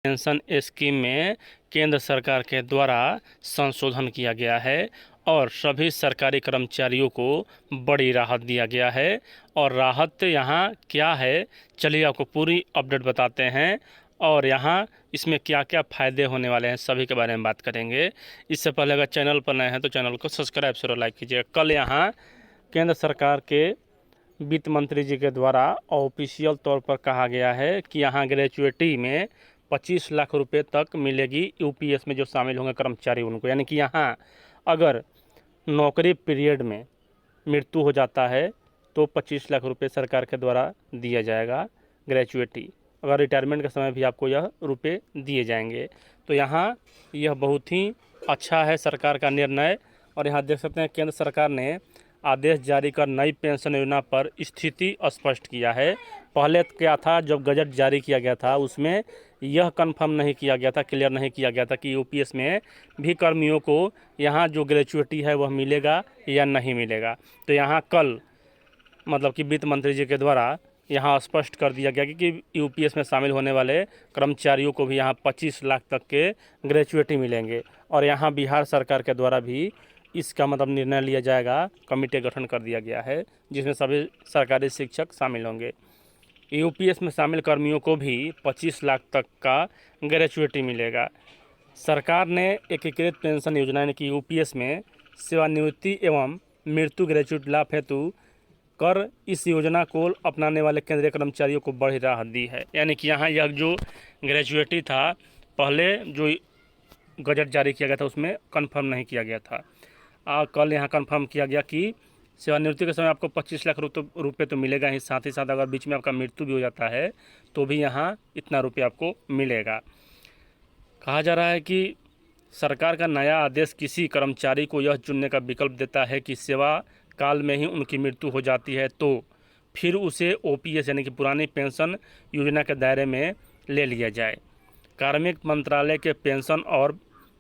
Pension scheme में केंद्र सरकार के द्वारा संशोधन किया गया है और सभी सरकारी कर्मचारियों को बड़ी राहत दिया गया है। और राहत यहाँ क्या है, चलिए आपको पूरी अपडेट बताते हैं और यहाँ इसमें क्या क्या फ़ायदे होने वाले हैं सभी के बारे में बात करेंगे। इससे पहले अगर चैनल पर नए हैं तो चैनल को सब्सक्राइब जरूर लाइक कीजिए। कल यहाँ केंद्र सरकार के वित्त मंत्री जी के द्वारा ऑफिशियल तौर पर कहा गया है कि यहाँ ग्रेचुएटी में 25 लाख रुपए तक मिलेगी यूपीएस में जो शामिल होंगे कर्मचारी उनको। यानी कि यहाँ अगर नौकरी पीरियड में मृत्यु हो जाता है तो 25 लाख रुपए सरकार के द्वारा दिया जाएगा ग्रेचुएटी। अगर रिटायरमेंट के समय भी आपको यह रुपए दिए जाएंगे। तो यहाँ यह बहुत ही अच्छा है सरकार का निर्णय। और यहाँ देख सकते हैं केंद्र सरकार ने आदेश जारी कर नई पेंशन योजना पर स्थिति स्पष्ट किया है। पहले क्या था, जब गजट जारी किया गया था उसमें यह कंफर्म नहीं किया गया था, क्लियर नहीं किया गया था कि यूपीएस में भी कर्मियों को यहाँ जो ग्रेचुएटी है वह मिलेगा या नहीं मिलेगा। तो यहाँ कल मतलब कि वित्त मंत्री जी के द्वारा यहाँ स्पष्ट कर दिया गया कि यूपीएस में शामिल होने वाले कर्मचारियों को भी यहाँ 25 लाख तक के ग्रेचुएटी मिलेंगे। और यहाँ बिहार सरकार के द्वारा भी इसका मतलब निर्णय लिया जाएगा, कमेटी गठन कर दिया गया है जिसमें सभी सरकारी शिक्षक शामिल होंगे। यूपीएस में शामिल कर्मियों को भी 25 लाख तक का ग्रेचुएटी मिलेगा। सरकार ने एकीकृत पेंशन योजना यानी कि यूपीएस में सेवानिवृत्ति एवं मृत्यु ग्रेचुएटी लाभ हेतु कर इस योजना को अपनाने वाले केंद्रीय कर्मचारियों को बड़ी राहत दी है। यानी कि यहाँ यह जो ग्रेचुएटी था पहले जो गजट जारी किया गया था उसमें कंफर्म नहीं किया गया था, कल यहाँ कंफर्म किया गया कि सेवानिवृत्ति के समय आपको 25 लाख रुपये तो मिलेगा ही, साथ ही साथ अगर बीच में आपका मृत्यु भी हो जाता है तो भी यहाँ इतना रुपये आपको मिलेगा। कहा जा रहा है कि सरकार का नया आदेश किसी कर्मचारी को यह चुनने का विकल्प देता है कि सेवा काल में ही उनकी मृत्यु हो जाती है तो फिर उसे ओपीएस यानी कि पुरानी पेंशन योजना के दायरे में ले लिया जाए। कार्मिक मंत्रालय के पेंशन और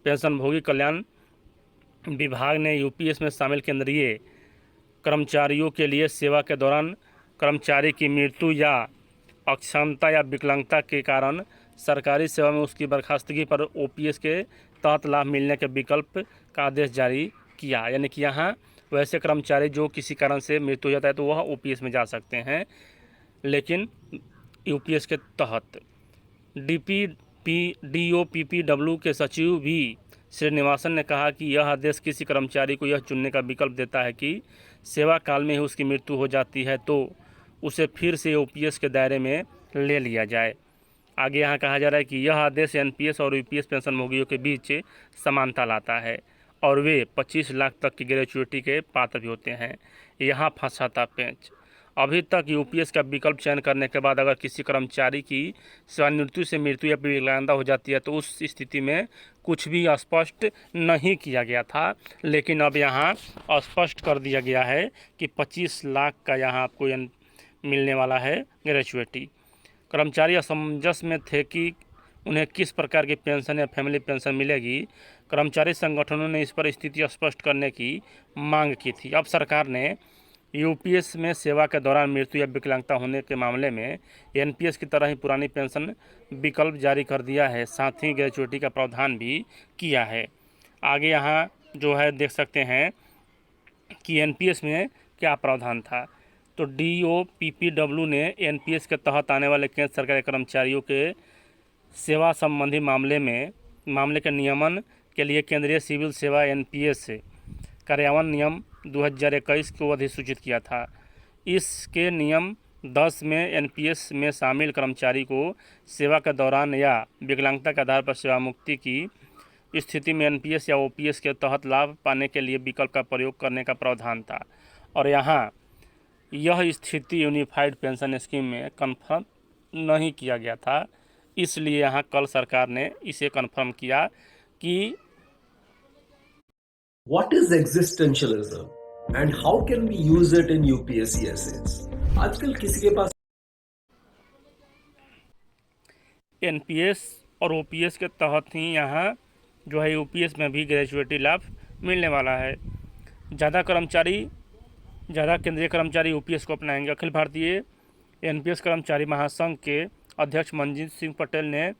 पेंशनभोगी कल्याण विभाग ने यूपीएस में शामिल केंद्रीय कर्मचारियों के लिए सेवा के दौरान कर्मचारी की मृत्यु या अक्षमता या विकलांगता के कारण सरकारी सेवा में उसकी बर्खास्तगी पर ओपीएस के तहत लाभ मिलने के विकल्प का आदेश जारी किया। यानी कि यहाँ वैसे कर्मचारी जो किसी कारण से मृत्यु हो जाता है तो वह ओपीएस में जा सकते हैं, लेकिन यूपीएस के तहत डीओपीपीडब्ल्यू के सचिव भी श्रीनिवासन ने कहा कि यह आदेश किसी कर्मचारी को यह चुनने का विकल्प देता है कि सेवा काल में ही उसकी मृत्यु हो जाती है तो उसे फिर से ओपीएस के दायरे में ले लिया जाए। आगे यहाँ कहा जा रहा है कि यह आदेश एनपीएस और यूपीएस पेंशनभोगियों के बीच समानता लाता है और वे 25 लाख तक की ग्रेचुइटी के पात्र भी होते हैं। यहाँ फंसा था पेंच। अभी तक यूपीएस का विकल्प चयन करने के बाद अगर किसी कर्मचारी की सेवानिवृत्ति से मृत्यु या विकलांगता हो जाती है तो उस स्थिति में कुछ भी स्पष्ट नहीं किया गया था, लेकिन अब यहाँ स्पष्ट कर दिया गया है कि 25 लाख का यहाँ आपको मिलने वाला है ग्रेचुइटी। कर्मचारी असमंजस में थे कि उन्हें किस प्रकार की पेंशन या फैमिली पेंशन मिलेगी। कर्मचारी संगठनों ने इस पर स्थिति स्पष्ट करने की मांग की थी। अब सरकार ने यूपीएस में सेवा के दौरान मृत्यु या विकलांगता होने के मामले में एनपीएस की तरह ही पुरानी पेंशन विकल्प जारी कर दिया है, साथ ही ग्रेचुइटी का प्रावधान भी किया है। आगे यहाँ जो है देख सकते हैं कि एनपीएस में क्या प्रावधान था। तो डीओपीपीडब्ल्यू ने एनपीएस के तहत आने वाले केंद्र सरकारी कर्मचारियों के सेवा संबंधी मामले के नियमन के लिए केंद्रीय सिविल सेवा एनपीएस कार्यान्वयन नियम 2021 को अधिसूचित किया था। इसके नियम 10 में एनपीएस में शामिल कर्मचारी को सेवा के दौरान या विकलांगता के आधार पर सेवा मुक्ति की स्थिति में एनपीएस या ओपीएस के तहत लाभ पाने के लिए विकल्प का प्रयोग करने का प्रावधान था। और यहाँ यह स्थिति यूनिफाइड पेंशन स्कीम में कन्फर्म नहीं किया गया था, इसलिए यहाँ कल सरकार ने इसे कन्फर्म किया कि What is existentialism and how can we use it in UPSC essays? आजकल किसी के पास एनपीएस और ओपीएस के तहत ही यहाँ जो है यूपीएस में भी ग्रेचुइटी लाभ मिलने वाला है। ज़्यादा केंद्रीय कर्मचारी यूपीएस को अपनाएंगे। अखिल भारतीय एनपीएस कर्मचारी महासंघ के अध्यक्ष मनजीत सिंह पटेल ने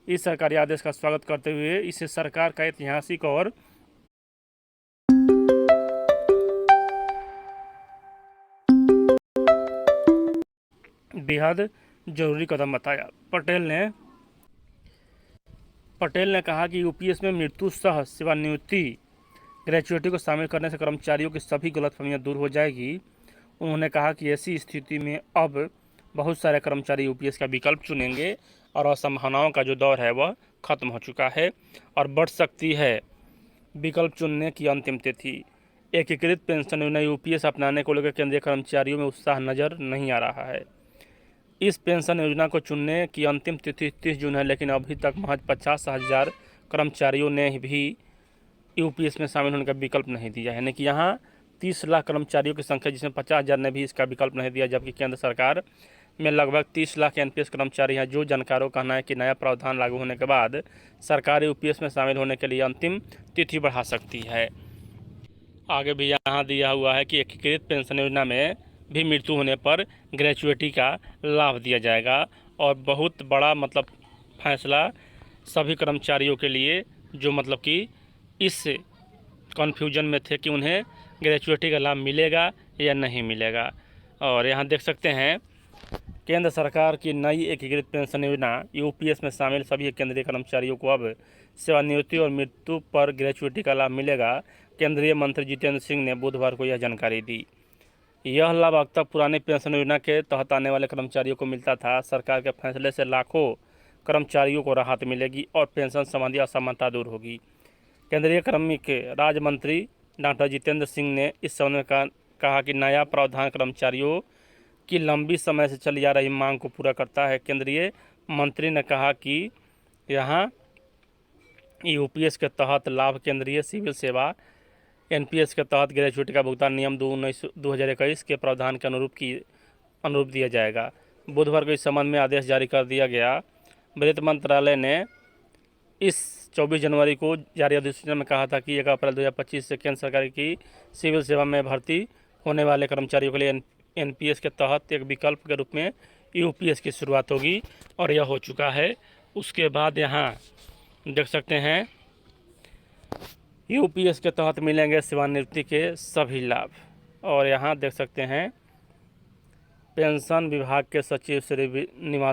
इस सरकारी आदेश का स्वागत करते हुए इसे सरकार का ऐतिहासिक और बेहद जरूरी कदम बताया। पटेल ने कहा कि यूपीएस में मृत्यु सह सेवानिवृत्ति ग्रेचुइटी को शामिल करने से कर्मचारियों की सभी गलतफहमियां दूर हो जाएगी। उन्होंने कहा कि ऐसी स्थिति में अब बहुत सारे कर्मचारी यूपीएस का विकल्प चुनेंगे और असंभावनाओं का जो दौर है वह खत्म हो चुका है और बढ़ सकती है विकल्प चुनने की अंतिम तिथि। एकीकृत पेंशन योजना यूपीएस अपनाने को लेकर केंद्रीय कर्मचारियों में उत्साह नजर नहीं आ रहा है। इस पेंशन योजना को चुनने की अंतिम तिथि 30 जून है, लेकिन अभी तक महज 50,000 कर्मचारियों ने भी यूपीएस में शामिल होने का विकल्प नहीं दिया है। यानी कि यहाँ 30 लाख कर्मचारियों की संख्या जिसमें 50,000 ने भी इसका विकल्प नहीं दिया, जबकि केंद्र सरकार में लगभग 30 लाख एनपीएस कर्मचारी हैं। जो जानकारों का कहना है कि नया प्रावधान लागू होने के बाद सरकार यूपीएस में शामिल होने के लिए अंतिम तिथि बढ़ा सकती है। आगे भी यहाँ दिया हुआ है कि एकीकृत पेंशन योजना में भी मृत्यु होने पर ग्रेचुइटी का लाभ दिया जाएगा और बहुत बड़ा फैसला सभी कर्मचारियों के लिए जो कि इस कन्फ्यूजन में थे कि उन्हें ग्रेचुइटी का लाभ मिलेगा या नहीं मिलेगा। और यहाँ देख सकते हैं केंद्र सरकार की नई एकीकृत पेंशन योजना यूपीएस में शामिल सभी केंद्रीय कर्मचारियों को अब सेवानिवृत्ति और मृत्यु पर ग्रेचुइटी का लाभ मिलेगा। केंद्रीय मंत्री जितेंद्र सिंह ने बुधवार को यह जानकारी दी। यह लाभ अब तक पुरानी पेंशन योजना के तहत आने वाले कर्मचारियों को मिलता था। सरकार के फैसले से लाखों कर्मचारियों को राहत मिलेगी और पेंशन संबंधी असमानता दूर होगी। केंद्रीय कार्मिक राज्य मंत्री डॉक्टर जितेंद्र सिंह ने इस संबंध में कहा कि नया प्रावधान कर्मचारियों की लंबी समय से चली आ रही मांग को पूरा करता है। केंद्रीय मंत्री ने कहा कि यहाँ यूपीएस के तहत लाभ केंद्रीय सिविल सेवा एनपीएस के तहत ग्रेचुइटी का भुगतान नियम 2021 के प्रावधान के अनुरूप दिया जाएगा। बुधवार को इस संबंध में आदेश जारी कर दिया गया। वित्त मंत्रालय ने इस 24 जनवरी को जारी अधिसूचना में कहा था कि 1 अप्रैल 2025 से केंद्र सरकार की सिविल सेवा में भर्ती होने वाले कर्मचारियों के लिए एनपीएस के तहत एक विकल्प के रूप में यूपीएस की शुरुआत होगी और यह हो चुका है। उसके बाद यहाँ देख सकते हैं यूपीएस के तहत मिलेंगे सेवानिवृत्ति के सभी लाभ। और यहाँ देख सकते हैं पेंशन विभाग के सचिव श्री निवास